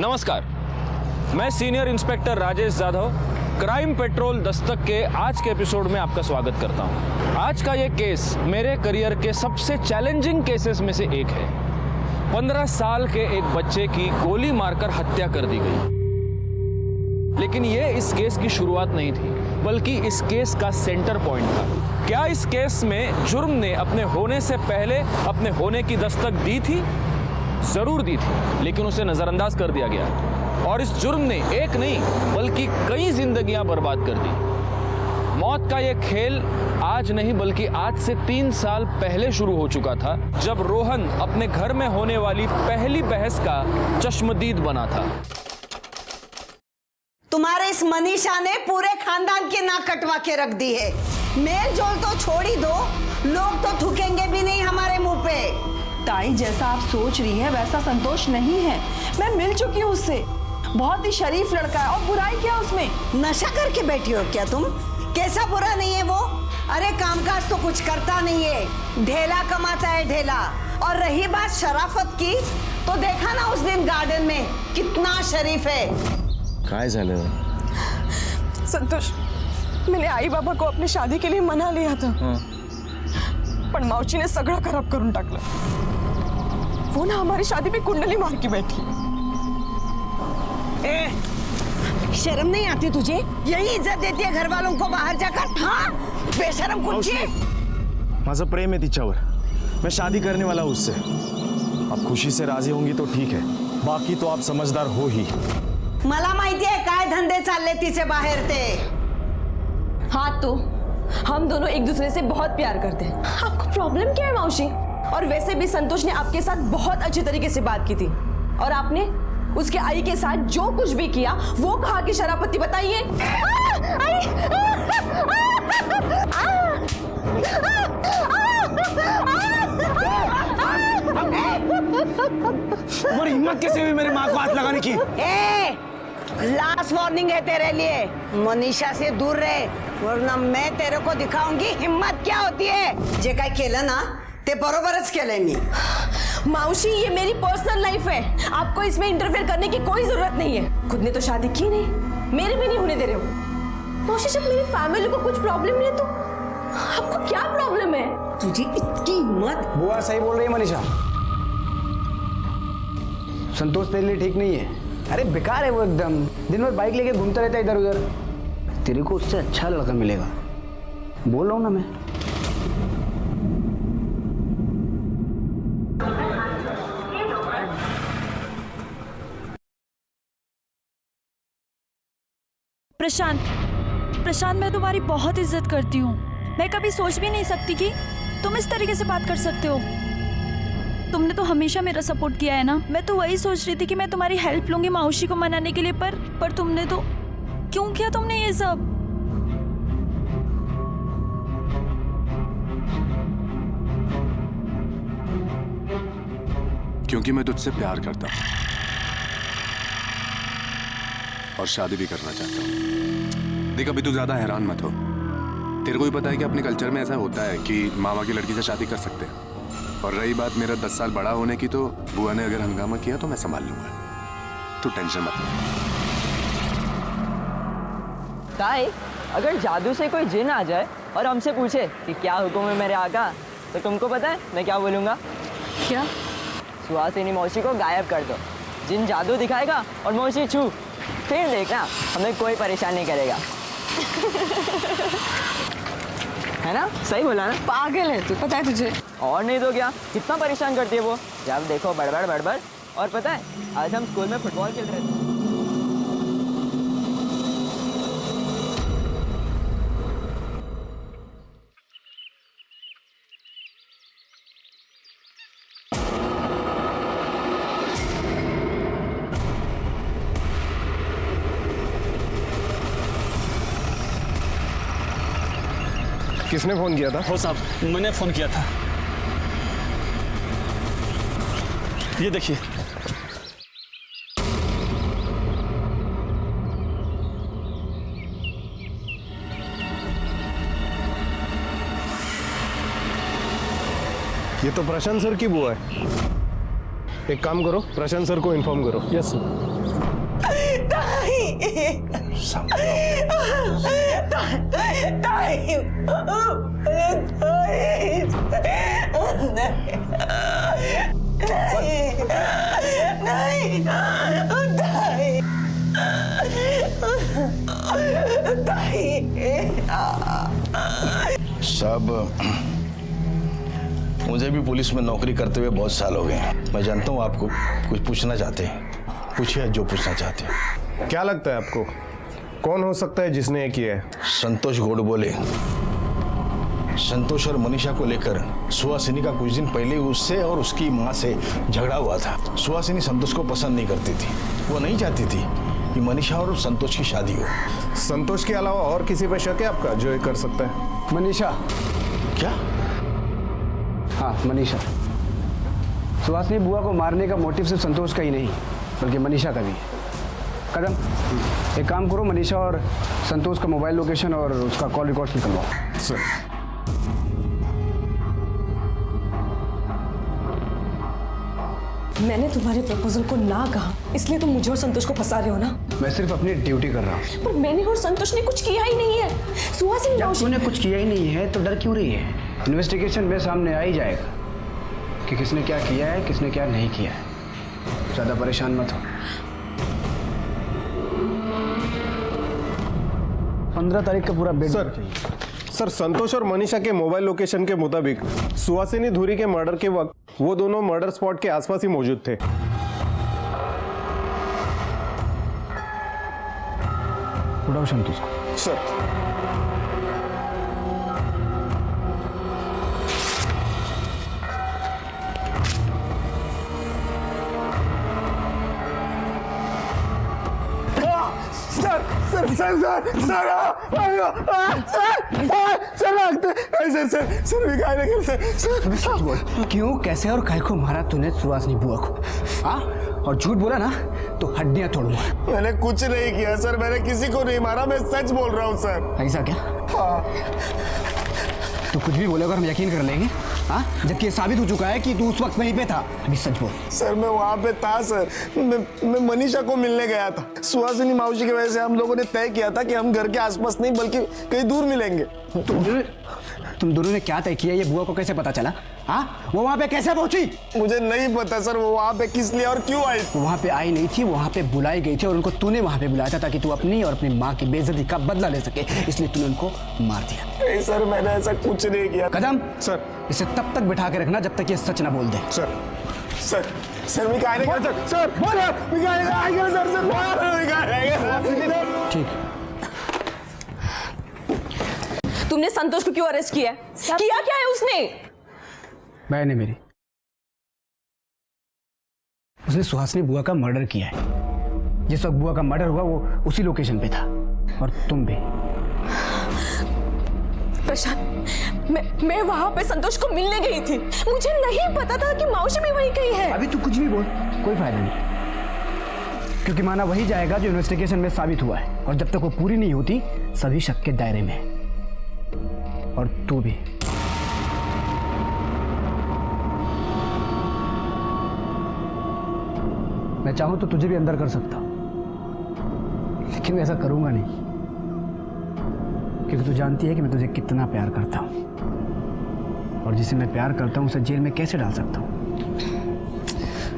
नमस्कार, मैं senior inspector Rajesh Jadhav crime petrol Dastak के आज के एपिसोड में आपका स्वागत करता हूं। आज का ये केस मेरे करियर के सबसे चैलेंजिंग केसेस में से एक है। 15 साल के एक बच्चे की गोली मारकर हत्या कर दी गई। लेकिन ये इस केस की शुरुआत नहीं थी, बल्कि इस केस का सेंटर पॉइंट था। क्या इस केस में जुर्म ने अपने होने से पहले अपने होने की दस्तक दी थी? जरूर दी थी, लेकिन उसे नजरअंदाज कर दिया गया और इस जुर्म ने एक नहीं बल्कि कई जिंदगियां बर्बाद कर दी। मौत का यह खेल आज नहीं बल्कि आज से 3 साल पहले शुरू हो चुका था, जब रोहन अपने घर में होने वाली पहली बहस का चश्मदीद बना था। तुम्हारे इस मनीषा ने पूरे खानदान की नाक कटवा के रख दी है। मेल जोल तो छोड़ ही दो, लोग तो थूकेंगे भी नहीं हमारे मुंह पे। ताई, जैसा आप सोच रही हैं वैसा संतोष नहीं है। मैं मिल चुकी हूँ उससे, बहुत ही शरीफ लड़का है। और बुराई क्या उसमें? नशा करके बैठी हो क्या तुम? कैसा बुरा नहीं है वो? अरे कामकाज तो कुछ करता नहीं है, ढेला कमाता है ढेला। और रही बात शराफत की, तो देखा ना उस दिन गार्डन में कितना शरीफ है। काय झालं? संतोष, मैंने आई बाबा को अपनी शादी के लिए मना लिया था, पण मावशीने सगळं खराब करून टाकलं। वो ना हमारी शादी में कुंडली मार के बैठी। शर्म नहीं आती तुझे? यही इज्जत देती है घर वालों को बाहर जाकर? हाँ, बेशरम कुंची। माझं प्रेम है तिच्यावर, मैं शादी करने वाला हूँ उससे। आप खुशी से राजी होंगी तो ठीक है, बाकी तो आप समझदार हो ही। मला माहिती है काय धंदे चालले तिचे बाहेर ते। हाँ, तो हम दोनों एक दूसरे से बहुत प्यार करते हैं। आपको प्रॉब्लम क्या है मावशी? और वैसे भी संतोष ने आपके साथ बहुत अच्छे तरीके से बात की थी, और आपने उसके आई के साथ जो कुछ भी किया वो कहा कि शराफती। बताइए। तुम्हारी हिम्मत कैसे हुई मेरी माँ को हाथ लगाने की? लास्ट वार्निंग है तेरे लिए, मनीषा से दूर रहे, वरना मैं तेरे को दिखाऊंगी हिम्मत क्या होती है। जे काय केलं ना ते बरोबरच केलंय मी। मावशी, ये मेरी पर्सनल लाइफ है, आपको इसमें इंटरफेयर करने की कोई जरूरत नहीं है। खुद ने तो शादी की नहीं, मेरे भी नहीं होने दे रहे हो। मावशी, जब मेरी फैमिली को कुछ प्रॉब्लम नहीं है तो आपको क्या प्रॉब्लम है? तुझी इतकी हिम्मत? बुआ सही बोल रही है मनीषा, संतोष तेरे लिए ठीक नहीं है। अरे बेकार है वो, एकदम दिन भर बाइक लेके घूमता रहता है इधर उधर। तेरे को उससे अच्छा लड़का मिलेगा, बोल रहा हूँ ना मैं। प्रशांत, मैं तुम्हारी बहुत इज्जत करती हूँ। मैं कभी सोच भी नहीं सकती कि तुम इस तरीके से बात कर सकते हो। तुमने तो हमेशा मेरा सपोर्ट किया है ना। मैं तो वही सोच रही थी कि मैं तुम्हारी हेल्प लूंगी मावशी को मनाने के लिए, पर तुमने तो क्यों किया तुमने ये सब? क्योंकि मैं तुझसे प्यार करता हूं और शादी भी करना चाहता हूं। देख, अभी तू ज्यादा हैरान मत हो। तेरे को भी पता है कि अपने कल्चर में ऐसा होता है कि मामा की लड़की से शादी कर सकते हैं। और रही बात मेरा 10 साल बड़ा होने की, तो बुआ ने अगर हंगामा किया तो मैं संभाल लूंगा, तू टेंशन मत ले। ताई, अगर जादू से कोई जिन आ जाए और हमसे पूछे कि क्या हुक्म है मेरे आका, तो तुमको पता है मैं क्या बोलूँगा? क्या? सुहासिनी मौसी को गायब कर दो, जिन जादू दिखाएगा और मौसी छू, फिर देखना हमें कोई परेशान नहीं करेगा। है ना? सही बोला ना? पागल है तू, पता है तुझे? और नहीं तो क्या, कितना परेशान करती है वो। जब देखो बड़बड़ बड़बड़। और पता है, आज हम स्कूल में फुटबॉल खेल रहे थे। किसने फोन किया था? हो साहब, मैंने फोन किया था। ये देखिए। ये तो प्रशांत सर की बुआ है। एक काम करो, प्रशांत सर को इन्फॉर्म करो। Yes sir. साहब, मुझे भी पुलिस में नौकरी करते हुए बहुत साल हो गए। मैं जानता हूँ आपको कुछ पूछना चाहते हैं, पूछिए जो पूछना चाहते हैं। क्या लगता है आपको कौन हो सकता है जिसने ये किया है? संतोष गोडबोले। संतोष और मनीषा को लेकर सुहासिनी का कुछ दिन पहले उससे और उसकी माँ से झगड़ा हुआ था। सुहासिनी संतोष को पसंद नहीं करती थी, वो नहीं चाहती थी कि मनीषा और संतोष की शादी हो। संतोष के अलावा और किसी पे शक है आपका जो ये कर सकता है? मनीषा। क्या? हाँ, मनीषा। सुहासिनी बुआ को मारने का मोटिव सिर्फ संतोष का ही नहीं बल्कि मनीषा का भी है। कदम, एक काम करो, मनीषा और संतोष का मोबाइल लोकेशन और उसका कॉल रिकॉर्ड्स निकलवाओ। सर, मैंने तुम्हारे प्रपोजल को ना कहा, इसलिए तुम मुझे और संतोष को फंसा रहे हो ना। मैं सिर्फ अपनी ड्यूटी कर रहा हूँ। पर मैंने और संतोष ने कुछ किया ही नहीं है। सुहासिनी जब मौसी, तूने कुछ किया ही नहीं है तो डर क्यों रही है? इन्वेस्टिगेशन में सामने आ ही जाएगा कि किसने क्या किया है, किसने क्या नहीं किया है। ज़्यादा परेशान मत हो। 15 तारीख का पूरा बेड सर, संतोष और मनीषा के मोबाइल लोकेशन के मुताबिक सुहासिनी धुरी के मर्डर के वक्त वो दोनों मर्डर स्पॉट के आसपास ही मौजूद थे। उड़ाओ संतोष को। सर, क्यों, कैसे और काहे को मारा तूने सुहासिनी बुआ को? हाँ, और झूठ बोला ना तो हड्डियां तोड़ूंगा। मैंने कुछ नहीं किया सर, मैंने किसी को नहीं मारा, मैं सच बोल रहा हूँ सर। ऐसा क्या? तू कुछ भी बोलेगा हम यकीन कर लेंगे? हाँ, जबकि ये साबित हो चुका है कि तू उस वक्त वहीं पे था। अभी सच बोल। सर, मैं वहाँ पे था सर। मैं मनीषा को मिलने गया था। सुहासिनी मावशी की वजह से हम लोगों ने तय किया था कि हम घर के आसपास नहीं बल्कि कहीं दूर मिलेंगे। तुम दोनों ने क्या तय किया? ये बुआ को कैसे पता चला? हाँ, वो वहाँ पे कैसे पहुंची? मुझे नहीं पता सर, वो वहाँ पे किस लिए और क्यों आई? वो वहाँ पे आई नहीं थी, वहाँ पे बुलाई गई थी और उनको तूने वहाँ पे बुलाया था ताकि तू अपनी और अपनी माँ की बेइज्जती का बदला ले सके, इसलिए तूने उनको मार दिया। नहीं सर, मैंने ऐसा कुछ नहीं किया। कदम, सर, इसे तब तक बिठा के रखना जब तक ये सच ना बोल दे। सर मैं क्या नहीं कर सर, ठीक। तुमने संतोष को क्यों अरेस्ट किया? किया क्या है उसने? मैंने मेरी उसने सुहासिनी बुआ का मर्डर किया है। जिस वक्त बुआ का मर्डर हुआ वो उसी लोकेशन पे था और तुम भी। प्रशांत, मैं वहां पे संतोष को मिलने गई थी। मुझे नहीं पता था कि मौसी भी वहीं कहीं है। अभी तू कुछ भी बोल, कोई फायदा नहीं, क्योंकि माना वही जाएगा जो इन्वेस्टिगेशन में साबित हुआ है और जब तक वो पूरी नहीं होती सभी शक के दायरे में है। और तू भी। मैं चाहूं तो तुझे भी अंदर कर सकता हूं, लेकिन मैं ऐसा करूंगा नहीं, क्योंकि तू जानती है कि मैं तुझे कितना प्यार करता हूं और जिसे मैं प्यार करता हूं उसे जेल में कैसे डाल सकता हूं।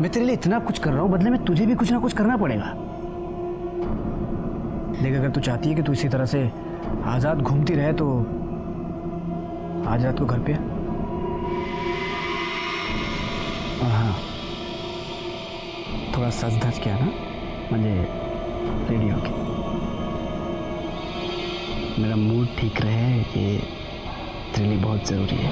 मैं तेरे लिए इतना कुछ कर रहा हूं, बदले में तुझे भी कुछ ना कुछ करना पड़ेगा। देख, अगर तू चाहती है कि तू इसी तरह से आजाद घूमती रहे तो आज रात को घर पे। और हाँ, थोड़ा सच धज किया ना, म्हणजे रेडी होके। मेरा मूड ठीक रहे, ये तेरे लिए बहुत ज़रूरी है।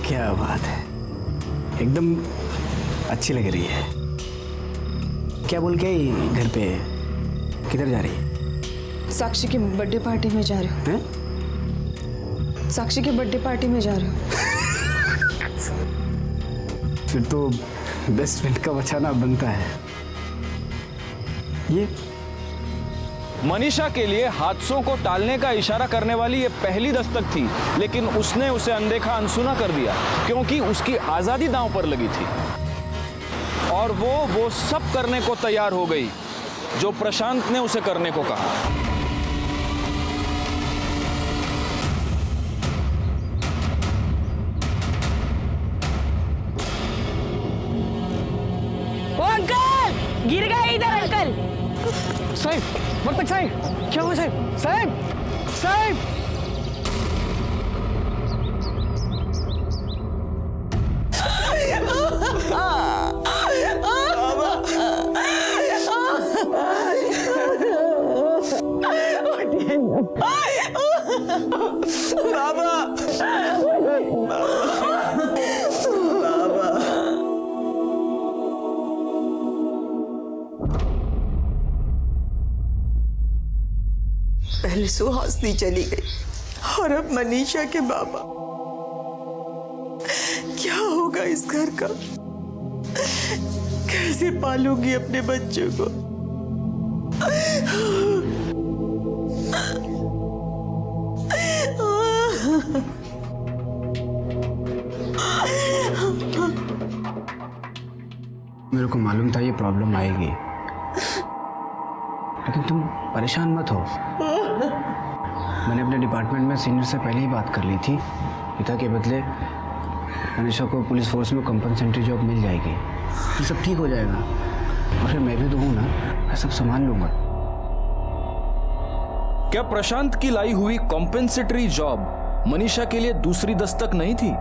क्या बात है, एकदम अच्छी लग रही है। क्या बोल के घर पे किधर जा रही है? साक्षी की बर्थडे पार्टी में जा रहे हो? हैं? साक्षी की बर्थडे पार्टी में जा रहे हो? फिर तो बेस्ट फ्रेंड का बचाना बनता है। ये मनीषा के लिए हादसों को टालने का इशारा करने वाली ये पहली दस्तक थी, लेकिन उसने उसे अनदेखा अनसुना कर दिया क्योंकि उसकी आजादी दांव पर लगी थी और वो सब करने को तैयार हो गई जो प्रशांत ने उसे करने को कहा। ओ अंकल, गिर गए इधर अंकल। साहब, मत तक साहब, क्या हुआ साहब? साहब, साहब। पहले सुहासिनी चली गई और अब मनीषा के बाबा। क्या होगा इस घर का? कैसे पालूंगी अपने बच्चों को? मेरे को मालूम था ये प्रॉब्लम आएगी, लेकिन तुम परेशान मत हो। मैंने अपने डिपार्टमेंट में सीनियर से पहले ही बात कर ली थी। पिता के बदले मनीषा को पुलिस फोर्स में कंपनसेटरी जॉब मिल जाएगी, ये सब ठीक हो जाएगा। और फिर मैं भी तो हूँ ना, मैं सब संभाल लूंगा। क्या प्रशांत की लाई हुई कॉम्पेंसेटरी जॉब मनीषा के लिए दूसरी दस्तक नहीं थी?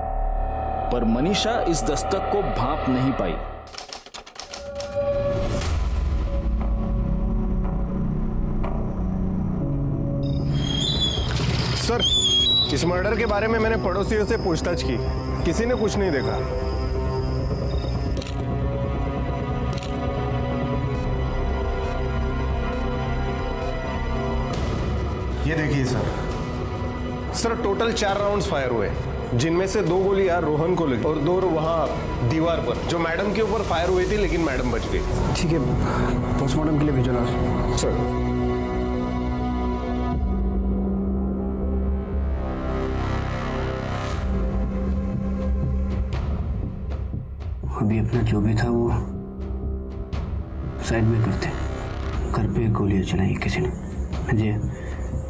पर मनीषा इस दस्तक को भांप नहीं पाई। सर, इस मर्डर के बारे में मैंने पड़ोसियों से पूछताछ की, किसी ने कुछ नहीं देखा। ये देखिए सर, टोटल 4 राउंड्स फायर हुए, जिनमें से 2 गोलियां रोहन को लगी और 2 वहां दीवार पर जो मैडम के ऊपर फायर हुई थी, लेकिन मैडम बच गई। ठीक है, पोस्टमार्टम के लिए भेजो ना सर। अभी अपना जो भी था वो साइड में करते। घर पे गोलियां चलाई किसी ने, जी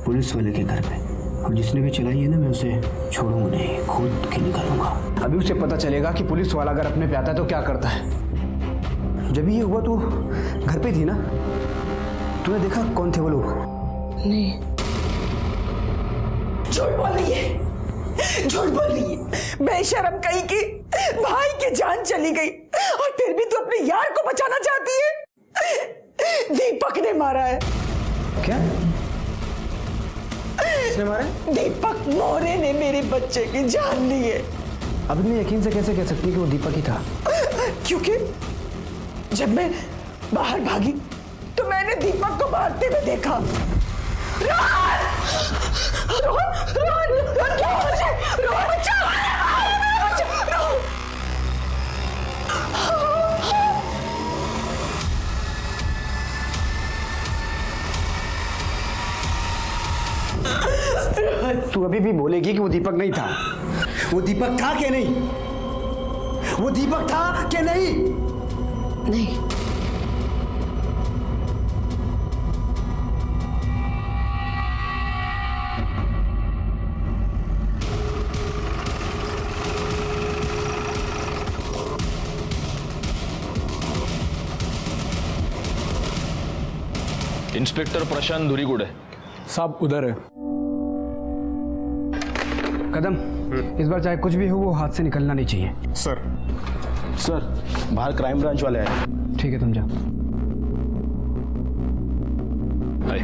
पुलिस वाले के घर पे, और जिसने भी चलाई है ना, मैं उसे छोड़ूंगा नहीं, खुद के निकालूंगा। अभी उसे पता चलेगा कि पुलिस वाला अगर अपने पे आता है तो क्या करता है। जब ये हुआ तो घर पे थी ना, तूने देखा कौन थे वो लोग? नहीं। झूठ बोल रही है, झूठ बोल रही है। बेशरम कहीं की, भाई की जान चली गई और फिर भी तू अपने यार को बचाना चाहती है। दीपक ने मारा है। क्या? किसने मारा? दीपक मोरे ने मेरे बच्चे की जान ली है। अब इतने यकीन से कैसे कह सकती कि वो दीपक ही था? क्योंकि जब मैं बाहर भागी तो मैंने दीपक को मारते हुए देखा। रोहन! रोहन! रोहन! रोहन क्या हो रहा है? रोहन बच्चा! रोहन! तू अभी भी बोलेगी कि वो दीपक नहीं था? वो दीपक था कि नहीं? वो दीपक था कि नहीं? नहीं। इंस्पेक्टर प्रशांत धुरीगुड़े साहब उधर है। कदम, इस बार चाहे कुछ भी हो वो हाथ से निकलना नहीं चाहिए। सर, बाहर क्राइम ब्रांच वाले आए। ठीक है, तुम जाओ। Hi,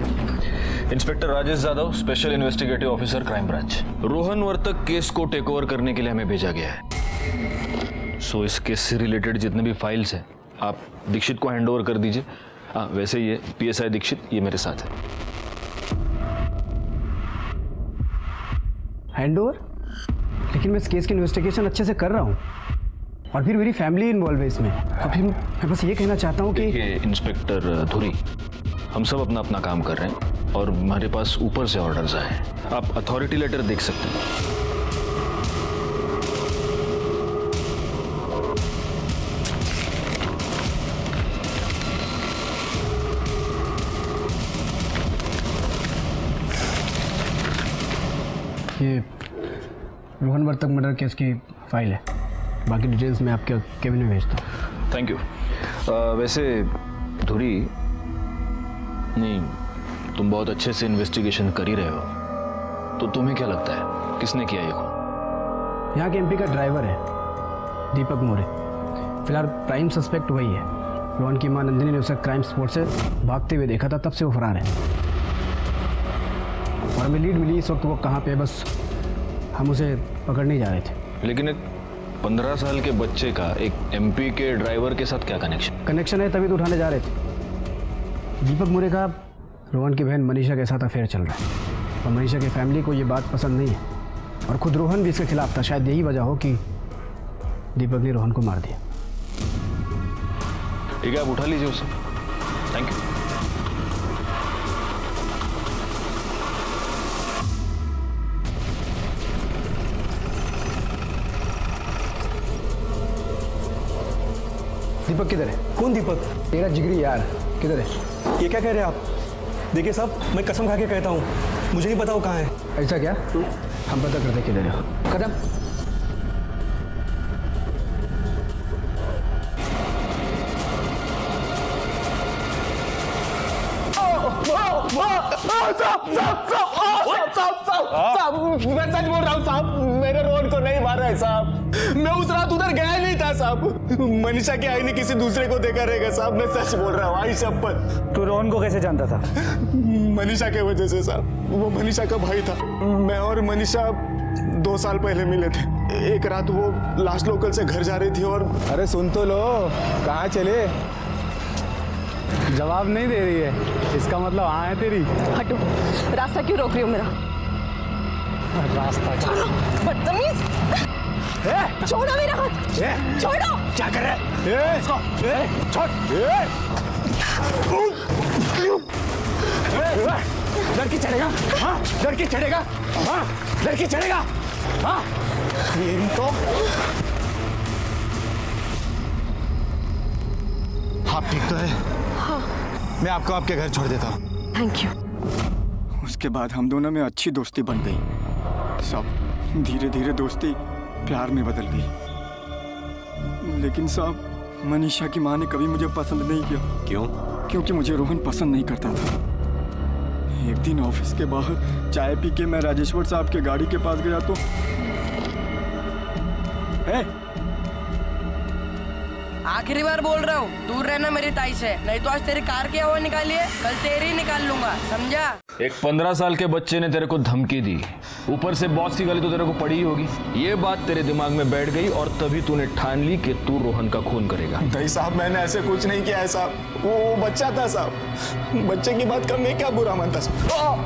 inspector Rajesh Jadhav, special investigative officer, crime branch. Rohan Vartak case को टेक ओवर करने के लिए हमें भेजा गया है। सो इस केस से रिलेटेड जितने भी फाइल्स हैं आप दीक्षित को हैंड ओवर कर दीजिए। हाँ, वैसे ये PSI दीक्षित, ये मेरे साथ है। हैंडओवर? लेकिन मैं इस केस की इन्वेस्टिगेशन अच्छे से कर रहा हूँ और फिर मेरी फैमिली इन्वॉल्व है इसमें। और फिर मैं बस ये कहना चाहता हूँ कि इंस्पेक्टर धुरी, हम सब अपना अपना काम कर रहे हैं और हमारे पास ऊपर से ऑर्डर्स आए हैं। आप अथॉरिटी लेटर देख सकते हैं। ये रोहन वर्तक मर्डर केस की फाइल है, बाकी डिटेल्स मैं आपके केबिन में भेजता हूँ। Thank you. वैसे धुरी, नहीं, तुम बहुत अच्छे से इन्वेस्टिगेशन कर ही रहे हो, तो तुम्हें क्या लगता है किसने किया ये खून? यहाँ के एमपी का ड्राइवर है दीपक मोरे। फिलहाल प्राइम सस्पेक्ट वही है। रोहन की मां नंदिनी ने उसे क्राइम स्पॉट से भागते हुए देखा था, तब से वो फरार है। और हमें लीड मिली इस वक्त वो कहाँ पे है, बस हम उसे पकड़ने जा रहे थे। लेकिन एक 15 साल के बच्चे का एक एमपी के ड्राइवर के साथ क्या कनेक्शन है, तभी तो उठाने जा रहे थे। दीपक मोरे का रोहन की बहन मनीषा के साथ अफेयर चल रहा है और मनीषा की फैमिली को ये बात पसंद नहीं है और खुद रोहन भी इसके खिलाफ था। शायद यही वजह हो कि दीपक ने रोहन को मार दिया। ठीक है, आप उठा लीजिए उसे। Thank you. दीपक किधर है? कौन दीपक? तेरा जिगरी यार किधर है? ये क्या कह रहे हैं आप? देखिए साहब, मैं कसम खा के कहता हूँ, मुझे नहीं पता वो कहाँ है। ऐसा क्या? हम पता करते किधर है। कदम। मैं सच बोल रहा हूँ साहब, मेरे रोहन को नहीं मारा है साहब। मैं उस रात उधर गया नहीं था साहब। मनीषा की आई ने किसी दूसरे को देखा रहेगा साहब, मैं सच बोल रहा हूँ, आई शपथ। तू रोहन को कैसे जानता था? मनीषा के वजह से साहब। वो मनीषा का भाई था। मैं और मनीषा 2 साल पहले मिले थे। एक रात वो लास्ट लोकल से घर जा रही थी और अरे सुन तो लो, कहाँ चले? जवाब नहीं दे रही है, इसका मतलब हाँ है तेरी। हटो, रास्ता क्यों रोक रही हो मेरा? रास्ता छोड़ो, बदतमीज! छोड़ो मेरा हाथ! छोड़ो! क्या कर रहे हैं? छोड़! लड़की चढ़ेगा? हाँ, लड़की चढ़ेगा? हाँ, लड़की चढ़ेगा? हाँ, इनको आप ठीक तो है? हाँ। मैं आपको आपके घर छोड़ देता हूँ। Thank you. उसके बाद हम दोनों में अच्छी दोस्ती बन गई। सब धीरे धीरे दोस्ती प्यार में बदल गई। लेकिन साहब, मनीषा की माँ ने कभी मुझे पसंद नहीं किया। क्यों? क्योंकि मुझे रोहन पसंद नहीं करता था। एक दिन ऑफिस के बाहर चाय पी के मैं राजेश्वर साहब के गाड़ी के पास गया तो आखिरी बार बोल रहा हूँ, दूर रहना मेरी ताई से, नहीं तो आज तेरी कार की हवा निकाली है, कल तेरी निकाल लूंगा, समझा? एक 15 साल के बच्चे ने तेरे को धमकी दी, ऊपर से बॉस की गाली तो तेरे को पड़ी ही होगी। ये बात तेरे दिमाग में बैठ गई और तभी तूने ठान ली कि तू रोहन का खून करेगा। नहीं साहब, मैंने ऐसे कुछ नहीं किया है साहब। वो बच्चा था साहब। बच्चे की बात का मैं क्या बुरा मानता साहब।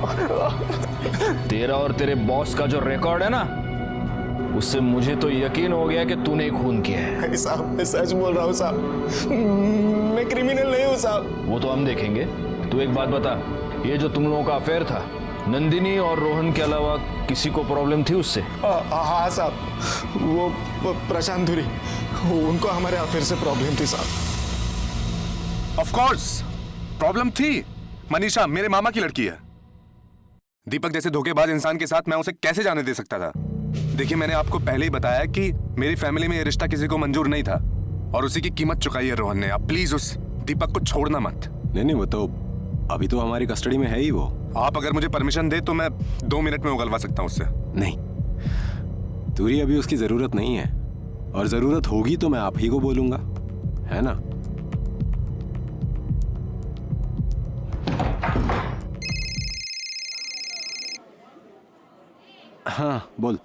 तेरा और तेरे बॉस का जो रिकॉर्ड है ना, उससे मुझे तो यकीन हो गया कि तूने खून किया है। साहब, मैं सच बोल रहा हूँ साहब, मैं क्रिमिनल नहीं हूँ साहब। वो तो हम देखेंगे। तू एक बात बता, ये जो तुम लोगों का अफेयर था, नंदिनी और रोहन के अलावा किसी को प्रॉब्लम थी उससे? हाँ साहब, वो प्रशांत धुरी, उनको हमारे अफेयर से प्रॉब्लम थी साहब। ऑफ कोर्स प्रॉब्लम थी। मनीषा मेरे मामा की लड़की है। दीपक जैसे धोखेबाज इंसान के साथ मैं उसे कैसे जाने दे सकता था? देखिए, मैंने आपको पहले ही बताया कि मेरी फैमिली में ये रिश्ता किसी को मंजूर नहीं था और उसी की कीमत चुकाई है रोहन ने। आप प्लीज उस दीपक को छोड़ना मत। नहीं, वो तो अभी तो हमारी कस्टडी में है ही वो। आप अगर मुझे परमिशन दे तो मैं 2 मिनट में उगलवा सकता हूँ उससे। नहीं, दूरी अभी उसकी जरूरत नहीं है और जरूरत होगी तो मैं आप ही को बोलूंगा, है ना? हाँ बोल।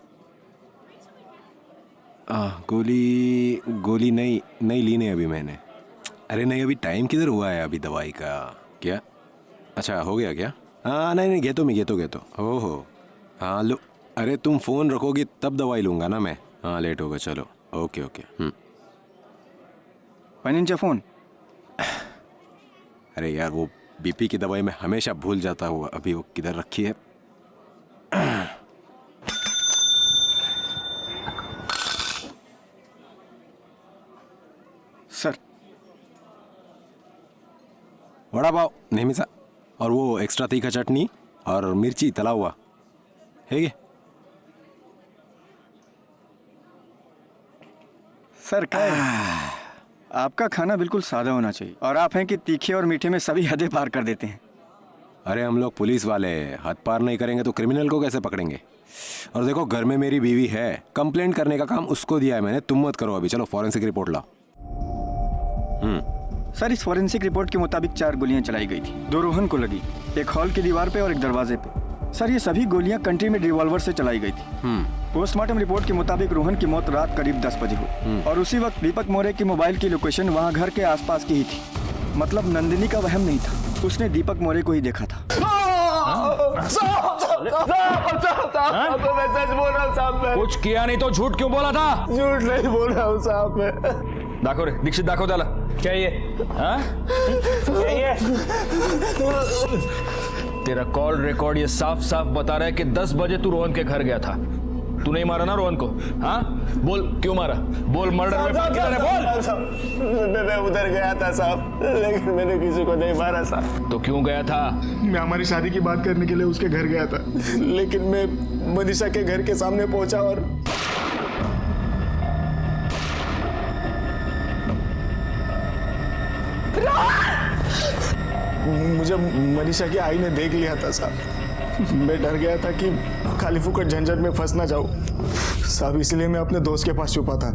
गोली नहीं ली नहीं अभी मैंने। अरे नहीं, अभी टाइम किधर हुआ है अभी दवाई का? क्या? अच्छा, हो गया क्या? हाँ नहीं, गेतो हो। हाँ लो अरे तुम फोन रखोगी तब दवाई लूंगा ना मैं। हाँ लेट होगा, चलो ओके ओके। Financial phone. अरे यार वो बीपी की दवाई मैं हमेशा भूल जाता हूँ, अभी वो किधर रखी है। सर वड़ा पाव नेहमीचा, और वो एक्स्ट्रा तीखा चटनी और मिर्ची तला हुआ है क्या? सर क्या है? आपका खाना बिल्कुल सादा होना चाहिए, और आप हैं कि तीखे और मीठे में सभी हदें पार कर देते हैं। अरे हम लोग पुलिस वाले हद पार नहीं करेंगे तो क्रिमिनल को कैसे पकड़ेंगे? और देखो घर में मेरी बीवी है, कंप्लेंट करने का काम उसको दिया है मैंने, तुम मत करो अभी। चलो फॉरेंसिक रिपोर्ट लाओ। सर इस फॉरेंसिक रिपोर्ट के मुताबिक 4 गोलियां चलाई गई थी, 2 रोहन को लगी, एक हॉल की दीवार पे और एक दरवाजे पे। सर ये सभी गोलियां कंट्रीमेड रिवॉल्वर से चलाई गई थी। पोस्टमार्टम रिपोर्ट के मुताबिक रोहन की मौत रात करीब 10 बजे हो, और उसी वक्त दीपक मोरे की मोबाइल की लोकेशन वहां घर के आसपास की ही थी। मतलब नंदिनी का वहम नहीं था, उसने दीपक मोरे को ही देखा था। कुछ किया नहीं तो झूठ क्यों बोला था? झूठ नहीं बोल रहा हूँ साहब मैं। दाखव रे दीक्षित, दाखव त्याला। क्या ये? हाँ? क्या ये? तेरा कॉल रिकॉर्ड ये साफ साफ बता रहा है कि 10 बजे तू रोहन के घर गया था। तू नहीं मारा ना रोहन को? हाँ बोल क्यों मारा? बोल मर्डर में बोल। मैं उधर गया था साहब, लेकिन मैंने किसी को नहीं मारा साहब। तो क्यों गया था? मैं हमारी शादी की बात करने के लिए उसके घर गया था, लेकिन मैं मनीषा के घर के सामने पहुंचा और मुझे मनीषा की आई ने देख लिया था साहब। मैं डर गया था कि खाली फुकट झंझट में फंस ना जाऊं साहब, इसलिए मैं अपने दोस्त के पास छुपा था,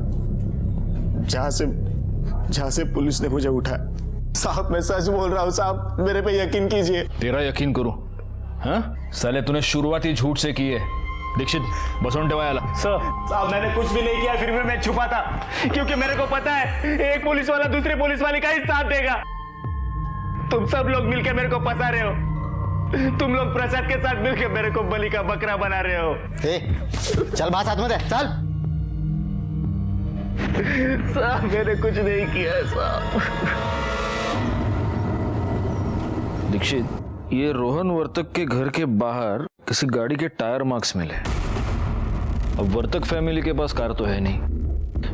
जहां से पुलिस ने मुझे उठाया। साहब मैं सच बोल रहा हूं साहब, मेरे पे यकीन कीजिए। तेरा यकीन करूं? हाँ साले तूने शुरुआत ही झूठ से की है। दीक्षित बसों टेवायाला। साहब मैंने कुछ भी नहीं किया, फिर भी मैं छुपा था क्योंकि मेरे को पता है एक पुलिस वाला दूसरे पुलिस वाले का ही साथ देगा। तुम सब लोग मिलकर मेरे को फंसा रहे हो, तुम लोग प्रसाद के साथ मिलकर मेरे को बलि का बकरा बना रहे हो। चल बात हाथ में दे, चल। साहब मैंने कुछ नहीं किया साहब। दीक्षित ये रोहन वर्तक के घर के बाहर किसी गाड़ी के टायर मार्क्स मिले। अब वर्तक फैमिली के पास कार तो है नहीं,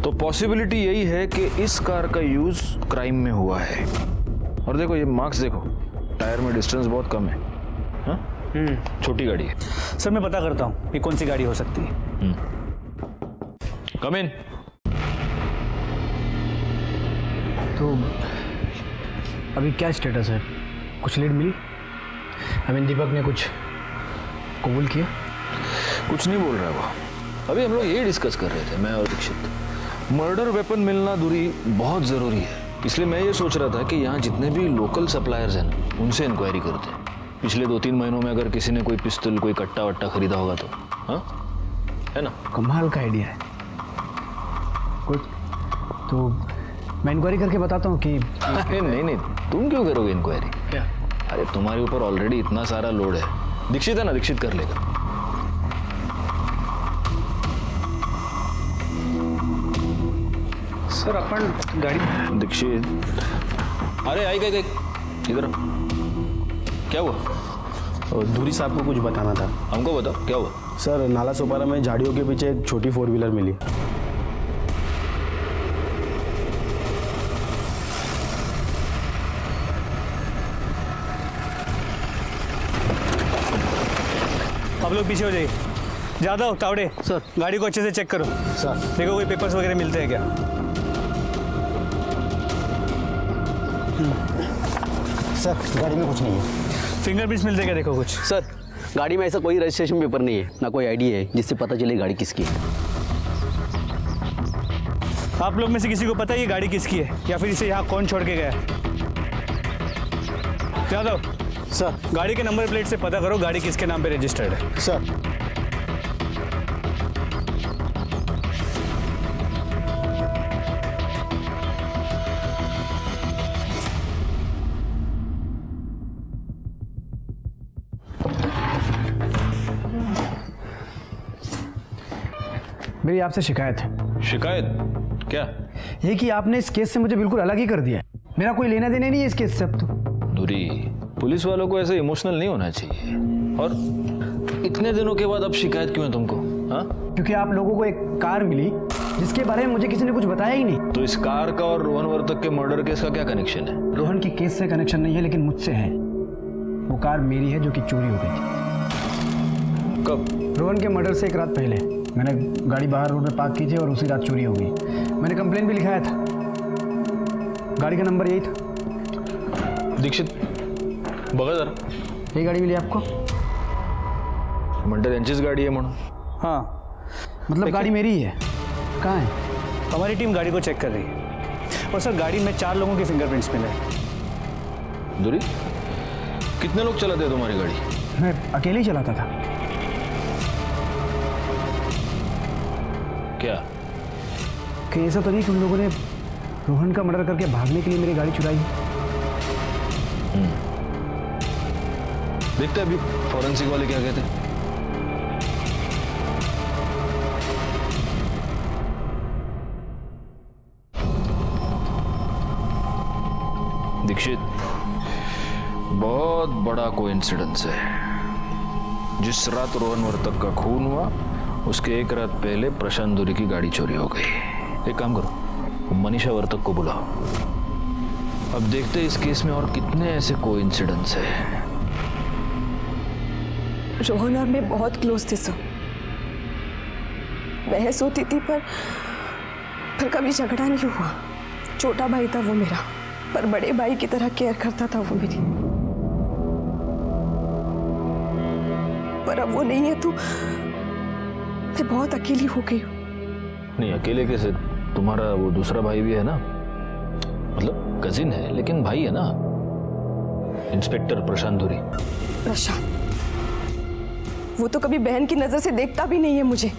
तो पॉसिबिलिटी यही है कि इस कार का यूज क्राइम में हुआ है। और देखो ये मार्क्स देखो, टायर में डिस्टेंस बहुत कम है। हाँ? छोटी गाड़ी है। सर मैं पता करता हूँ ये कौन सी गाड़ी हो सकती है। कम इन। तो अभी क्या स्टेटस है? कुछ लीड मिली? दीपक ने कुछ कबूल किया? कुछ नहीं बोल रहा वो। अभी हम लोग यही डिस्कस कर रहे थे, मैं और दीक्षित। मर्डर वेपन मिलना दूरी बहुत ज़रूरी है, इसलिए मैं ये सोच रहा था कि यहाँ जितने भी लोकल सप्लायर्स हैं उनसे इंक्वायरी करते हैं। पिछले 2-3 महीनों में अगर किसी ने कोई पिस्तौल कोई कट्टा वट्टा खरीदा होगा तो। हाँ है ना? कमाल का आइडिया है। कुछ तो मैं इंक्वायरी करके बताता हूँ कि नहीं तुम क्यों करोगे इंक्वायरी? क्या? अरे तुम्हारे ऊपर ऑलरेडी इतना सारा लोड है। दीक्षित है ना, दीक्षित कर लेगा। सर अपन गाड़ी। दीक्षित अरे आई गई इधर। क्या हुआ? धुरी साहब को कुछ बताना था। हमको बताओ क्या हुआ? सर नाला सोपारा में झाड़ियों के पीछे एक छोटी 4 व्हीलर मिली। आप लोग पीछे हो जाइए। ज्यादा तावड़े सर, गाड़ी को अच्छे से चेक करो सर, देखो कोई पेपर्स वगैरह मिलते हैं क्या। सर गाड़ी में कुछ नहीं है। फिंगरप्रिंट्स मिलते क्या? देखो कुछ। सर गाड़ी में ऐसा कोई रजिस्ट्रेशन पेपर नहीं है, ना कोई आईडी है जिससे पता चले गाड़ी किसकी है। आप लोग में से किसी को पता है ये गाड़ी किसकी है, या फिर इसे यहाँ कौन छोड़ के गया? यादव सर, गाड़ी के नंबर प्लेट से पता करो गाड़ी किसके नाम पे रजिस्टर्ड है। सर मेरी आपसे शिकायत है। शिकायत क्या? ये कि आपने इस केस से मुझे बिल्कुल अलग ही कर दिया है। मेरा कोई लेना देना नहीं है इस केस से अब तो। दूरी, पुलिस वालों को ऐसे इमोशनल नहीं होना चाहिए। और इतने दिनों के बाद अब शिकायत क्यों है तुमको? हाँ, क्योंकि आप लोगों को एक कार मिली जिसके बारे में मुझे किसी ने कुछ बताया ही नहीं। तो इस कार का और रोहन वर्तक के मर्डर केस का क्या कनेक्शन है? रोहन की केस से कनेक्शन नहीं है, लेकिन मुझसे है। वो कार मेरी है जो कि चोरी हो गई थी। कब? रोहन के मर्डर से एक रात पहले मैंने गाड़ी बाहर रोड में पार्क की थी और उसी रात चोरी हो गई। मैंने कंप्लेन भी लिखाया था। गाड़ी का नंबर यही था। दीक्षित बघा जरा, यही गाड़ी मिली आपको? म्हणतात यांचीच गाडी आहे म्हणून? हाँ, मतलब गाड़ी मेरी ही है। कहाँ है? हमारी टीम गाड़ी को चेक कर रही है और सर गाड़ी में 4 लोगों के फिंगरप्रिंट्स मिले। दूरी, कितने लोग चलाते हैं तुम्हारी गाड़ी? मैं अकेले ही चलाता था। क्या? कि ऐसा तो नहीं कि उन लोगों ने रोहन का मर्डर करके भागने के लिए मेरी गाड़ी चुराई? देखते हैं अभी फॉरेंसिक वाले क्या कहते हैं। दीक्षित, बहुत बड़ा कोइंसिडेंस है। जिस रात रोहन वर्तक का खून हुआ उसके एक रात पहले प्रशांत दूरी की गाड़ी चोरी हो गई। एक काम करो, मनीषा वर्तक को बुलाओ। अब देखते हैं इस केस में और कितने ऐसे कोइंसिडेंस है। रोहन और मैं बहुत क्लोज थे सर। बहस होती थी पर कभी झगड़ा नहीं हुआ। छोटा भाई था वो मेरा, पर बड़े भाई की तरह केयर करता था वो मेरी। पर अब वो नहीं है तो मैं बहुत अकेली हो गई हूँ। नहीं, अकेले कैसे? तुम्हारा वो दूसरा भाई भी है ना, मतलब कजिन है लेकिन भाई है ना, इंस्पेक्टर प्रशांत दूरी। प्रशांत, वो तो कभी बहन की नजर से देखता भी नहीं है मुझे।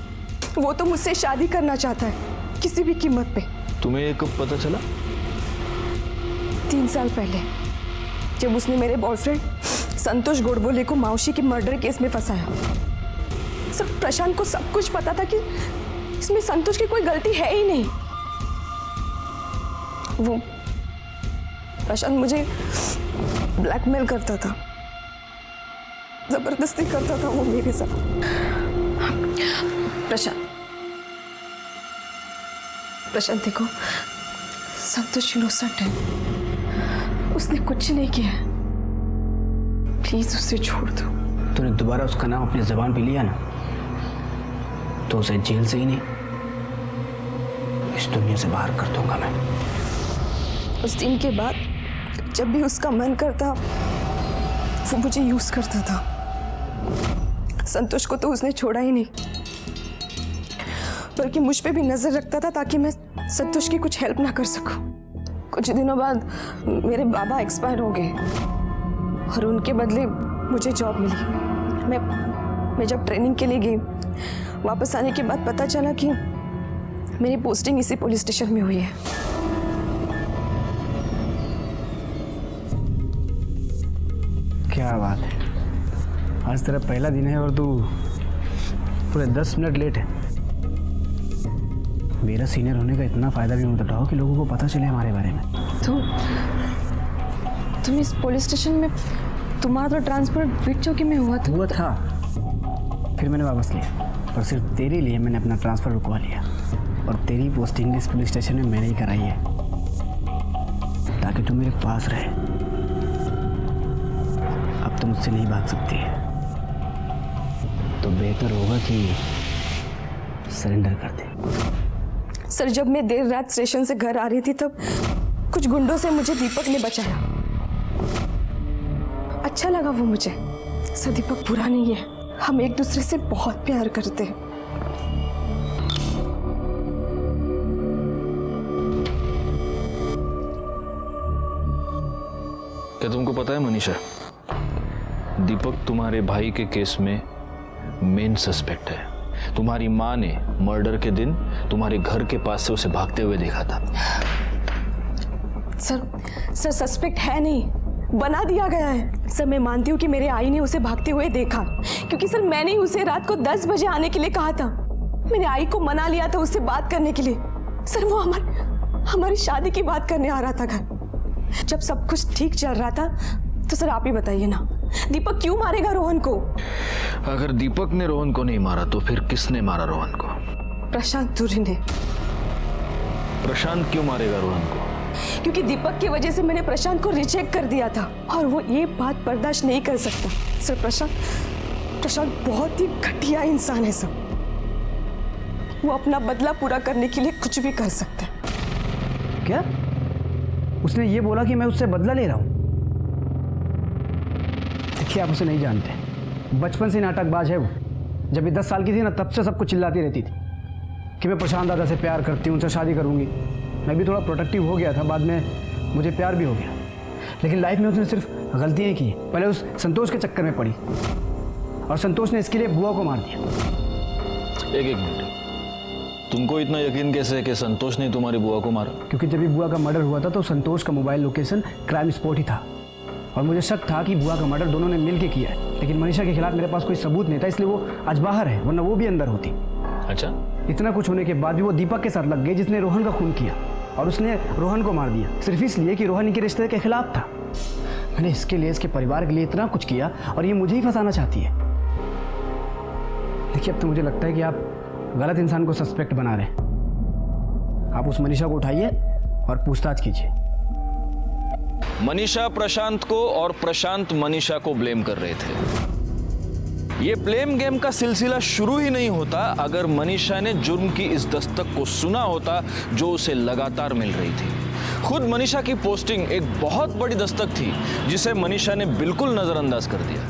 वो तो मुझसे शादी करना चाहता है किसी भी कीमत पे। तुम्हें ये कब पता चला? 3 साल पहले, जब उसने मेरे बॉयफ्रेंड संतोष गोडबोले को मावशी के मर्डर केस में फंसाया। सब प्रशांत को सब कुछ पता था कि इसमें संतोष की कोई गलती है ही नहीं। वो प्रशांत मुझे ब्लैकमेल करता था, जबरदस्ती करता था वो मेरे साथ। प्रशांत देखो, संतोष इनोसेंट है, उसने कुछ नहीं किया है। प्लीज उसे छोड़ दो। तूने दोबारा उसका नाम अपनी जबान पे लिया ना, तो उसे जेल से ही नहीं इस दुनिया से बाहर कर दूंगा मैं। उस दिन के बाद जब भी उसका मन करता वो मुझे यूज करता था। संतोष को तो उसने छोड़ा ही नहीं, बल्कि मुझ पे भी नजर रखता था ताकि मैं संतोष की कुछ हेल्प ना कर सकूं। कुछ दिनों बाद मेरे बाबा एक्सपायर हो गए और उनके बदले मुझे जॉब मिली। मैं जब ट्रेनिंग के लिए गई, वापस आने के बाद पता चला कि मेरी पोस्टिंग इसी पुलिस स्टेशन में हुई है। क्या बात है, आज तेरा पहला दिन है और तू पूरे 10 मिनट लेट है। मेरा सीनियर होने का इतना फायदा भी मत उठाओ कि लोगों को पता चले हमारे बारे में। तुम इस पुलिस स्टेशन में, तुम्हारा तो ट्रांसफर बीट चौकी में हुआ था। फिर मैंने वापस लिया और सिर्फ तेरे लिए मैंने अपना ट्रांसफर रुकवा लिया। और तेरी पोस्टिंग इस पुलिस स्टेशन में मैंने ही कराई है ताकि तू मेरे पास रहे। अब तो मुझसे नहीं भाग सकती है, तो बेहतर होगा कि सरेंडर कर दे। सर, जब मैं देर रात स्टेशन से घर आ रही थी तब कुछ गुंडों से मुझे दीपक ने बचाया। अच्छा लगा वो मुझे। सर, दीपक बुरा नहीं है, हम एक दूसरे से बहुत प्यार करते हैं। क्या तुमको पता है मनीषा, दीपक तुम्हारे भाई के केस में मेन सस्पेक्ट है। तुम्हारी माँ ने मर्डर के दिन तुम्हारे घर के पास से उसे भागते हुए देखा था। सर सस्पेक्ट है नहीं, बना दिया गया है। सर, मैं मानती हूँ कि मेरे आई ने उसे भागते हुए देखा, क्योंकि सर मैंने उसे रात को 10 बजे आने के लिए कहा था। मैंने आई को मना लिया था उससे बात करने के लिए। सर वो हमारी शादी की बात करने आ रहा था घर। जब सब कुछ ठीक चल रहा था तो सर आप ही बताइए ना, दीपक क्यों मारेगा रोहन को? अगर दीपक ने रोहन को नहीं मारा तो फिर किसने मारा रोहन को? प्रशांत तुरी ने। प्रशांत क्यों मारेगा रोहन को? क्योंकि दीपक की वजह से मैंने प्रशांत को रिजेक्ट कर दिया था और वो ये बात बर्दाश्त नहीं कर सकता। सर प्रशांत बहुत ही घटिया इंसान है सर। वो अपना बदला पूरा करने के लिए कुछ भी कर सकता है। क्या? उसने ये बोला कि मैं उससे बदला ले रहा हूं? देखिए आप उसे नहीं जानते, बचपन से नाटकबाज है वो। जब ये 10 साल की थी ना तब से सबको चिल्लाती रहती थी कि मैं प्रशांत दादा से प्यार करती हूँ, उनसे शादी करूँगी। मैं भी थोड़ा प्रोटेक्टिव हो गया था, बाद में मुझे प्यार भी हो गया। लेकिन लाइफ में उसने सिर्फ गलतियाँ की। पहले उस संतोष के चक्कर में पड़ी और संतोष ने इसके लिए बुआ को मार दिया। एक मिनट, तुमको इतना यकीन कैसे है कि संतोष ने तुम्हारी बुआ को मारा? क्योंकि जब भी बुआ का मर्डर हुआ था तो संतोष का मोबाइल लोकेशन क्राइम स्पॉट ही था और मुझे शक था कि बुआ का मर्डर दोनों ने मिलके किया है। लेकिन मनीषा के खिलाफ मेरे पास कोई सबूत नहीं था, इसलिए वो आज बाहर है, वरना वो भी अंदर होती। अच्छा, इतना कुछ होने के बाद भी वो दीपक के साथ लग गए जिसने रोहन का खून किया और उसने रोहन को मार दिया सिर्फ इसलिए कि रोहन इनके रिश्ते के खिलाफ था। मैंने इसके लिए, इसके परिवार के लिए इतना कुछ किया और ये मुझे ही फंसाना चाहती है। देखिए अब तो मुझे लगता है कि आप गलत इंसान को सस्पेक्ट बना रहे हैं। आप उस मनीषा को उठाइए और पूछताछ कीजिए। मनीषा प्रशांत को और प्रशांत मनीषा को ब्लेम कर रहे थे। ये ब्लेम गेम का सिलसिला शुरू ही नहीं होता अगर मनीषा ने जुर्म की इस दस्तक को सुना होता जो उसे लगातार मिल रही थी। खुद मनीषा की पोस्टिंग एक बहुत बड़ी दस्तक थी जिसे मनीषा ने बिल्कुल नजरअंदाज कर दिया।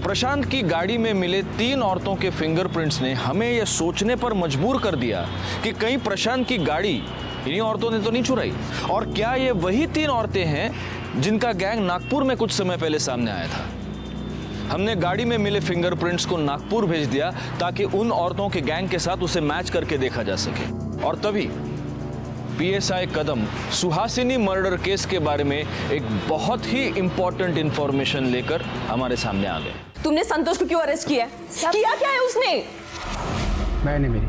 प्रशांत की गाड़ी में मिले 3 औरतों के फिंगरप्रिंट्स ने हमें यह सोचने पर मजबूर कर दिया कि कहीं प्रशांत की गाड़ी इन्हीं औरतों ने तो नहीं चुराई। और क्या ये वही 3 औरतें हैं जिनका गैंग नागपुर में कुछ समय पहले सामने आया था? हमने गाड़ी में मिले फिंगरप्रिंट्स को नागपुर भेज दिया ताकि उन औरतों के गैंग के साथ उसे मैच करके देखा जा सके। और तभी पीएसआई कदम सुहासिनी मर्डर केस के बारे में एक बहुत ही इंपॉर्टेंट इंफॉर्मेशन लेकर हमारे सामने आ गए। तुमने संतोष को क्यों अरेस्ट किया? किया क्या है उसने? मैंने मेरी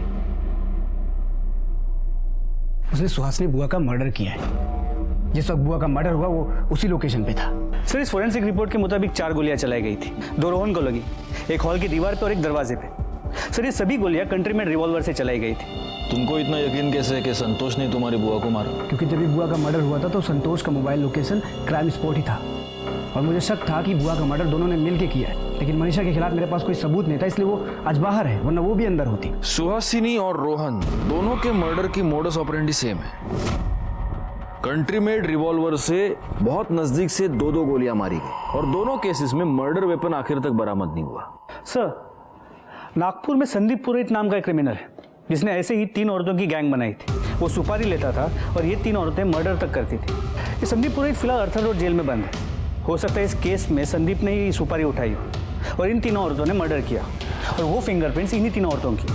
उसने सुहासिनी बुआ का मर्डर किया है। जिस वक्त बुआ का मर्डर हुआ वो उसी लोकेशन पे था। सर इस फोरेंसिक रिपोर्ट के मुताबिक 4 गोलियां चलाई गई थी। 2 रोहन को लगी, एक हॉल की दीवार पे और एक दरवाजे पे। सर ये सभी गोलियां कंट्रीमेड रिवॉल्वर से चलाई गई थी। तुमको इतना यकीन कैसे है कि संतोष ने तुम्हारी बुआ को मारा? क्योंकि जब भी बुआ का मर्डर हुआ था तो संतोष का मोबाइल लोकेशन क्राइम स्पॉट ही था और मुझे शक था कि बुआ का मर्डर दोनों ने मिलके किया है। लेकिन मनीषा के खिलाफ मेरे पास कोई सबूत नहीं था, इसलिए वो आज बाहर है, वरना वो भी अंदर होती। सुहासिनी और रोहन दोनों के मर्डर की मोडस ऑपरेंडी सेम है। कंट्री मेड रिवॉल्वर से बहुत नजदीक से 2-2 गोलियां मारी गई और दोनों केसेस में मर्डर वेपन आखिर तक बरामद नहीं हुआ। सर नागपुर में संदीप पुरोहित नाम का एक क्रिमिनल है जिसने ऐसे ही 3 औरतों की गैंग बनाई थी। वो सुपारी लेता था और ये 3 औरतें मर्डर तक करती थी। ये संदीप पुरोहित फिलहाल अर्थर रोड जेल में बंद है। हो सकता है इस केस में संदीप ने ही सुपारी उठाई हो और इन 3 औरतों ने मर्डर किया और वो फिंगरप्रिंट्स इन्हीं 3 औरतों की।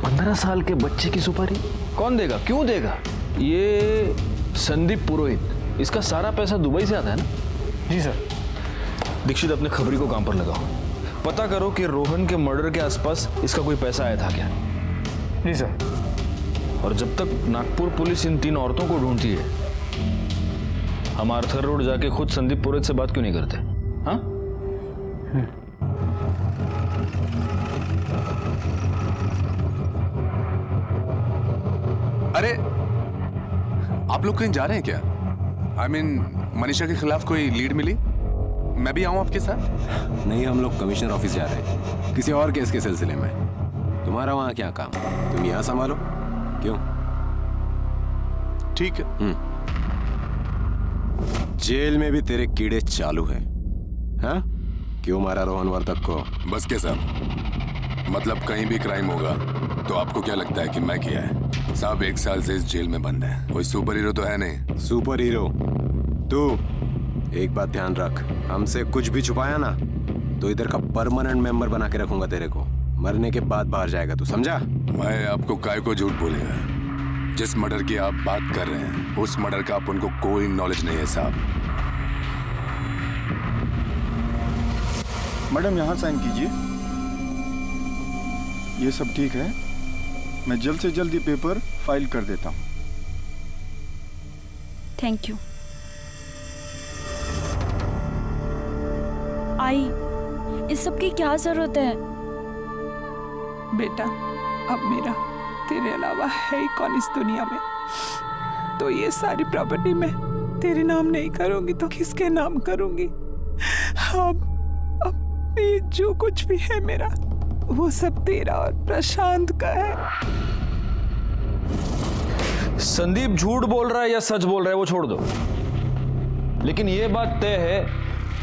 15 साल के बच्चे की सुपारी कौन देगा, क्यों देगा? ये संदीप पुरोहित, इसका सारा पैसा दुबई से आता है ना? जी सर। दीक्षित अपने खबरी को काम पर लगाओ, पता करो कि रोहन के मर्डर के आसपास इसका कोई पैसा आया था क्या। जी सर। और जब तक नागपुर पुलिस इन 3 औरतों को ढूंढती है, हम आर्थर रोड जाके खुद संदीप पुरोहित से बात क्यों नहीं करते? हाँ? अरे आप लोग कहीं जा रहे हैं क्या? I mean, मनीषा के खिलाफ कोई लीड मिली? मैं भी आऊं आपके साथ? नहीं, हम लोग कमिश्नर ऑफिस जा रहे हैं किसी और केस के सिलसिले में। तुम्हारा वहां क्या काम? तुम यहां संभालो। क्यों? ठीक है। जेल में भी तेरे कीड़े चालू है। हाँ? क्यों मारा रोहन वर्तक को? बस के साहब, मतलब कहीं भी क्राइम होगा तो आपको क्या लगता है कि मैं किया है? साहब 1 साल से इस जेल में बंद है, कोई सुपर हीरो तो है नहीं। सुपर हीरो तू? एक बात ध्यान रख, हमसे कुछ भी छुपाया ना तो इधर का परमानेंट मेंबर बना के रखूंगा तेरे को। मरने के बाद बाहर जाएगा तू, समझा? मैं आपको काय को झूठ बोलेगा? जिस मर्डर की आप बात कर रहे हैं उस मर्डर का आप उनको कोई नॉलेज नहीं है साहब। मैडम यहाँ साइन कीजिए। ये सब ठीक है, मैं जल्द से जल्द ये पेपर फाइल कर देता हूँ। Thank you. आई, इस सब की क्या जरूरत है? बेटा, अब मेरा तेरे अलावा है ही कौन इस दुनिया में? तो ये सारी प्रॉपर्टी मैं तेरे नाम नहीं करूंगी तो किसके नाम करूंगी? अब ये जो कुछ भी है मेरा, वो सब तेरा और प्रशांत का है। संदीप झूठ बोल रहा है या सच बोल रहा है वो छोड़ दो, लेकिन ये बात तय है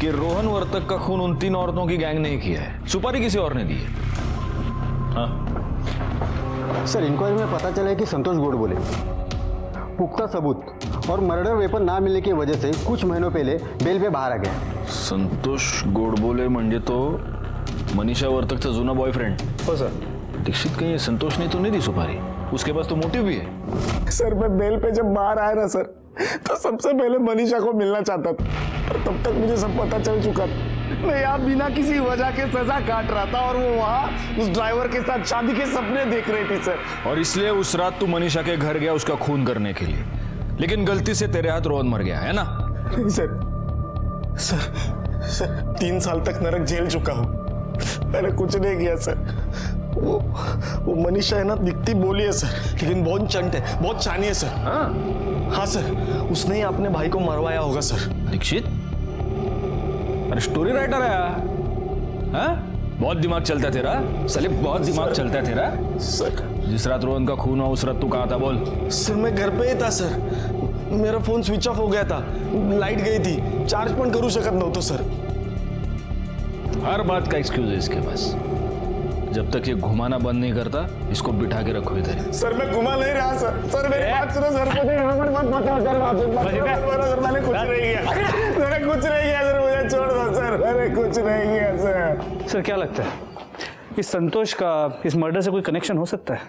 कि रोहन वर्तक का खून उन 3 औरतों की गैंग ने किया है, सुपारी किसी और ने दी है। हाँ सर, इंक्वायरी में पता चला है कि संतोष गोड बोले पुख्ता सबूत और मर्डर वेपन ना मिलने की वजह से कुछ महीनों पहले बेल पे बाहर आ गया। संतोष गोडबोले म्हणजे तो मनीषा वर्तकचा जुना बॉयफ्रेंड? हो सर। दीक्षित, कहीं संतोष ने तो नहीं दी सुपारी? उसके पास तो मोटिव भी है। सर, मैं बेल पे जब बाहर आया ना सर, तो सबसे पहले मनीषा को मिलना चाहता था, और तब तक मुझे सब पता चल चुका था। मैं यहाँ बिना किसी वजह के सजा काट रहा था और वो वहाँ उस ड्राइवर के साथ शादी के सपने देख रही थी सर। और इसलिए उस रात तू मनीषा के घर गया उसका खून करने के लिए, लेकिन गलती से तेरे हाथ रोहन मर गया है ना? सर 3 साल तक नरक झेल चुका हूँ, मैंने कुछ नहीं किया सर। वो मनीषा है ना, दिखती बोली है सर, लेकिन बहुत चंट है, बहुत चानी है सर। हाँ सर, उसने ही अपने भाई को मरवाया होगा सर। दीक्षित, अरे स्टोरी राइटर है हाँ? बहुत दिमाग चलता है तेरा साले, बहुत दिमाग चलता है तेरा सर। जिस रात रोहन का खून हुआ उस रात तू कहाँ था बोल? सर मैं घर पे ही था सर, मेरा फोन स्विच ऑफ हो गया था, लाइट गई थी, चार्ज पण करू शकत नव्हतो सर। हर बात का एक्सक्यूज है इसके पास। जब तक ये घुमाना बंद नहीं करता इसको बिठा के रखो इधर। सर मैं घुमा नहीं रहा सर, सर मेरी बात सुनो सर, मैंने कुछ नहीं किया, मैंने कुछ नहीं किया सर, मुझे छोड़ दो सर, मैंने कुछ नहीं किया सर। सर क्या लगता है इस संतोष का इस मर्डर से कोई कनेक्शन हो सकता है?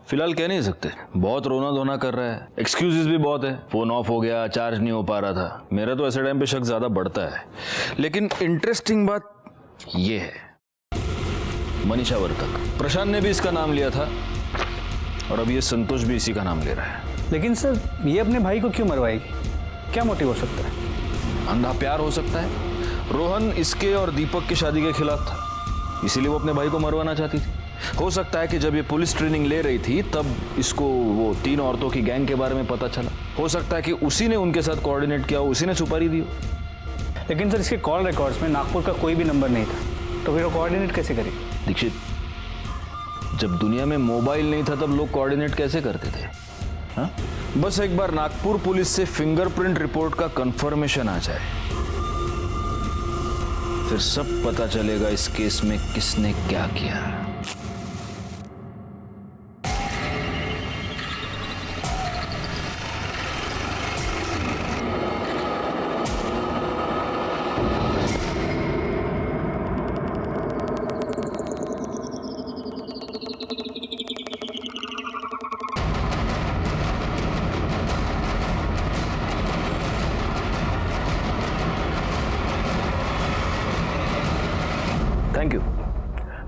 फिलहाल कह नहीं सकते, बहुत रोना धोना कर रहा है, एक्सक्यूजेस भी बहुत है, फोन ऑफ हो गया, चार्ज नहीं हो पा रहा था। मेरा तो ऐसे टाइम पे शक ज्यादा बढ़ता है। लेकिन इंटरेस्टिंग बात ये है, मनीषा वर्तक, प्रशांत ने भी इसका नाम लिया था और अब ये संतोष भी इसी का नाम ले रहा है। लेकिन सर ये अपने भाई को क्यों मरवाएगी? क्या मोटिव हो सकता है? अंधा प्यार हो सकता है। रोहन इसके और दीपक की शादी के खिलाफ था, इसीलिए वो अपने भाई को मरवाना चाहती थी। हो सकता है कि जब ये पुलिस ट्रेनिंग ले रही थी तब इसको वो 3 औरतों की गैंग के बारे में पता चला। हो सकता है कि उसी ने उनके साथ कोऑर्डिनेट किया, उसी ने सुपारी दी। लेकिन सर इसके कॉल रिकॉर्ड्स में नागपुर का कोई भी नंबर नहीं था, तो फिर वो कोऑर्डिनेट कैसे करेगी? दीक्षित, जब दुनिया में मोबाइल नहीं था तब लोग कोऑर्डिनेट कैसे करते थे? हाँ? बस एक बार नागपुर पुलिस से फिंगरप्रिंट रिपोर्ट का कंफर्मेशन आ जाए, फिर सब पता चलेगा इस केस में किसने क्या किया।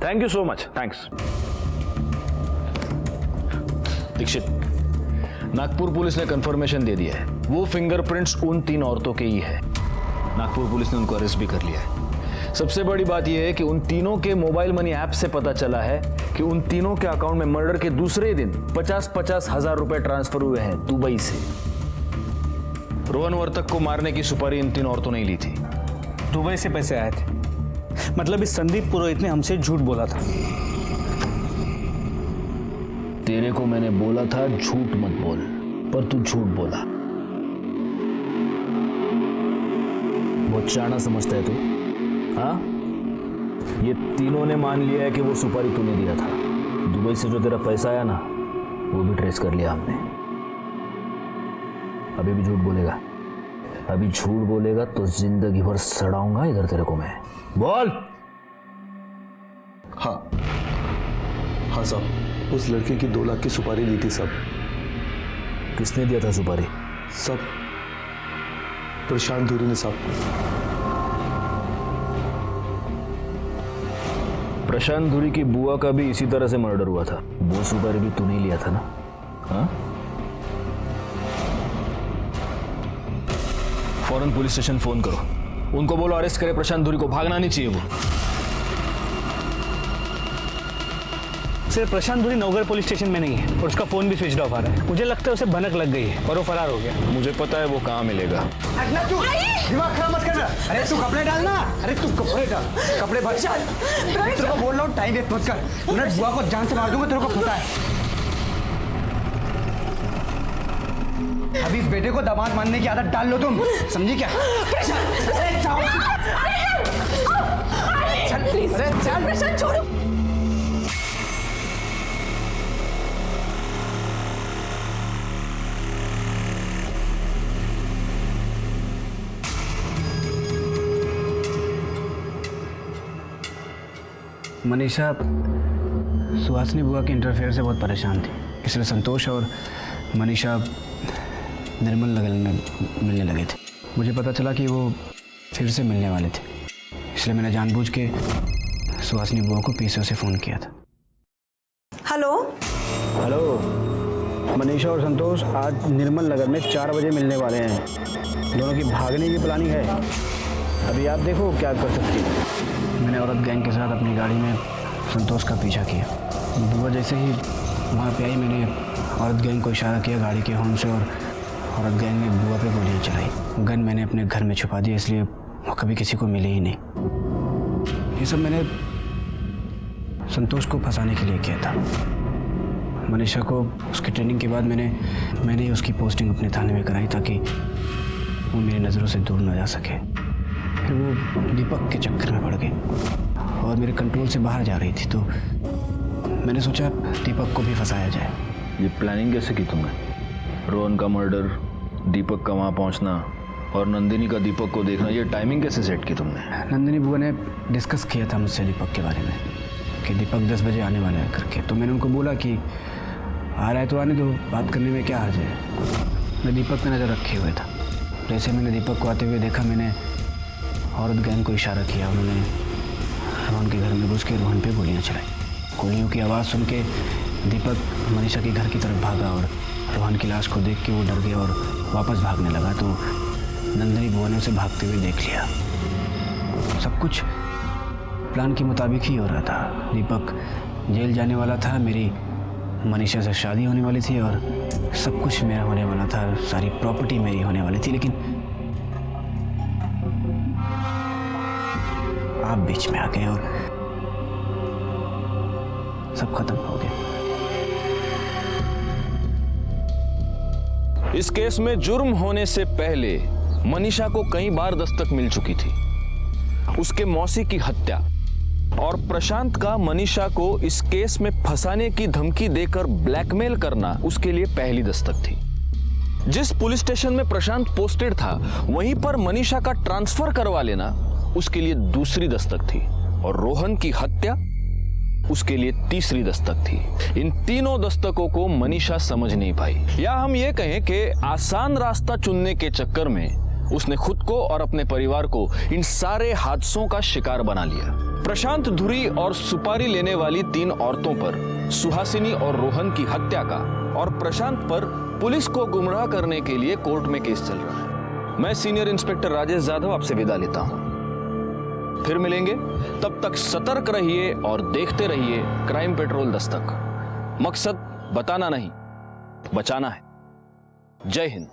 Thank you so much, thanks. Dikshit, Nagpur police ने कंफर्मेशन दे दिया है, वो फिंगरप्रिंट्स उन 3 औरतों के ही है। नागपुर पुलिस ने उनको अरेस्ट भी कर लिया है। सबसे बड़ी बात यह है कि उन तीनों के मोबाइल मनी ऐप से पता चला है कि उन तीनों के अकाउंट में मर्डर के दूसरे दिन 50-50 हजार रुपए ट्रांसफर हुए हैं दुबई से। रोहन वर्तक को मारने की सुपारी इन 3 औरतों ने ली थी। दुबई से पैसे आए थे, मतलब इस संदीप पुरोहित ने हमसे झूठ बोला था। तेरे को मैंने बोला था झूठ मत बोल, पर तू झूठ बोला। बहुत चाणा समझता है तू, हाँ? ये तीनों ने मान लिया है कि वो सुपारी तूने दिया था। दुबई से जो तेरा पैसा आया ना, वो भी ट्रेस कर लिया हमने। अभी भी झूठ बोलेगा? अभी झूठ बोलेगा तो जिंदगी भर सड़ाऊंगा इधर तेरे को मैं। बोल। हाँ साहब, उस लड़के की 2 लाख की सुपारी ली थी सब। किसने दिया था सुपारी? सब प्रशांत धूरी ने साहब। प्रशांत धुरी की बुआ का भी इसी तरह से मर्डर हुआ था। वो सुपारी भी तूने ही लिया था ना? हाँ? फौरन पुलिस स्टेशन फोन करो, उनको बोलो अरेस्ट करे प्रशांत धुरी को, भागना नहीं चाहिए वो। सर, प्रशांत धुरी नवगढ़ पुलिस स्टेशन में नहीं है और उसका फोन भी स्विच ऑफ आ रहा है। मुझे लगता है उसे भनक लग गई है और वो फरार हो गया। मुझे पता है वो कहाँ मिलेगा। दिमाग खराब मत कर। अरे तू कपड़े डालना, अरे तू कपड़े डाल, कपड़े बच। तेरे को बोल रहा हूँ टाइम वेस्ट मत कर, वरना बुआ को जान से मार दूंगा, तेरे को पता है। अभी इस बेटे को दामाद मानने की आदत डाल लो तुम, समझी क्या? अरे जाओ, प्लीज, अरे चल, प्रशांत छोड़ो। मनीषा सुहासिनी बुआ के इंटरफेयर से बहुत परेशान थी, इसलिए संतोष और मनीषा निर्मल नगर में मिलने लगे थे। मुझे पता चला कि वो फिर से मिलने वाले थे, इसलिए मैंने जानबूझ के सुहासिनी बुआ को पीसीओ से फ़ोन किया था। हेलो हेलो, मनीषा और संतोष आज निर्मल नगर में 4 बजे मिलने वाले हैं। दोनों की भागने की प्लानिंग है, अभी आप देखो क्या कर सकती है। मैंने औरत गैंग के साथ अपनी गाड़ी में संतोष का पीछा किया। बुआ जैसे ही वहाँ पे आई, मैंने औरत गैंग को इशारा किया गाड़ी के हॉर्न से और औरत गैंग ने बुआ पे गोलियाँ चलाई। गन मैंने अपने घर में छुपा दिया, इसलिए वो कभी किसी को मिले ही नहीं। ये सब मैंने संतोष को फंसाने के लिए किया था। मनीषा को उसकी ट्रेनिंग के बाद मैंने उसकी पोस्टिंग अपने थाने में कराई ताकि वो मेरी नज़रों से दूर ना जा सके। फिर वो दीपक के चक्कर में पड़ गई और मेरे कंट्रोल से बाहर जा रही थी, तो मैंने सोचा दीपक को भी फंसाया जाए। ये प्लानिंग कैसे की तुमने? रोहन का मर्डर, दीपक का वहाँ पहुँचना और नंदिनी का दीपक को देखना, ये टाइमिंग कैसे सेट की तुमने? नंदिनी बुआ ने डिस्कस किया था मुझसे दीपक के बारे में कि दीपक 10 बजे आने वाला है करके, तो मैंने उनको बोला कि आ रहा है तो आने दो, बात करने में क्या हर्ज है। मैं दीपक पे नज़र रखे हुए था। जैसे मैंने दीपक को आते हुए देखा, मैंने औरत गैंग को इशारा किया। उन्होंने रोहन के घर में घुस के रोहन पे गोलियां चलाई। गोलियों की आवाज़ सुन के दीपक मनीषा के घर की तरफ भागा और रोहन की लाश को देख के वो डर गया और वापस भागने लगा, तो नंदिनी बुआ ने उसे भागते हुए देख लिया। सब कुछ प्लान के मुताबिक ही हो रहा था। दीपक जेल जाने वाला था, मेरी मनीषा से शादी होने वाली थी और सब कुछ मेरा होने वाला था, सारी प्रॉपर्टी मेरी होने वाली थी। लेकिन आप बीच में आ गए और सब खत्म हो गया। इस केस में जुर्म होने से पहले मनीषा को कई बार दस्तक मिल चुकी थी। उसके मौसी की हत्या और प्रशांत का मनीषा को इस केस में फंसाने की धमकी देकर ब्लैकमेल करना उसके लिए पहली दस्तक थी। जिस पुलिस स्टेशन में प्रशांत पोस्टेड था, वहीं पर मनीषा का ट्रांसफर करवा लेना उसके लिए दूसरी दस्तक थी और रोहन की हत्या उसके लिए तीसरी दस्तक थी। इन तीनों दस्तकों को मनीषा समझ नहीं पाई, या हम ये कहें कि आसान रास्ता चुनने के चक्कर में उसने खुद को और अपने परिवार को इन सारे हादसों का शिकार बना लिया। प्रशांत धुरी और सुपारी लेने वाली 3 औरतों पर, सुहासिनी और रोहन की हत्या का और प्रशांत पर पुलिस को गुमराह करने के लिए कोर्ट में केस चल रहा है। मैं सीनियर इंस्पेक्टर राजेश जाधव आपसे विदा लेता हूं। फिर मिलेंगे, तब तक सतर्क रहिए और देखते रहिए क्राइम पेट्रोल दस्तक। मकसद बताना नहीं, बचाना है। जय हिंद।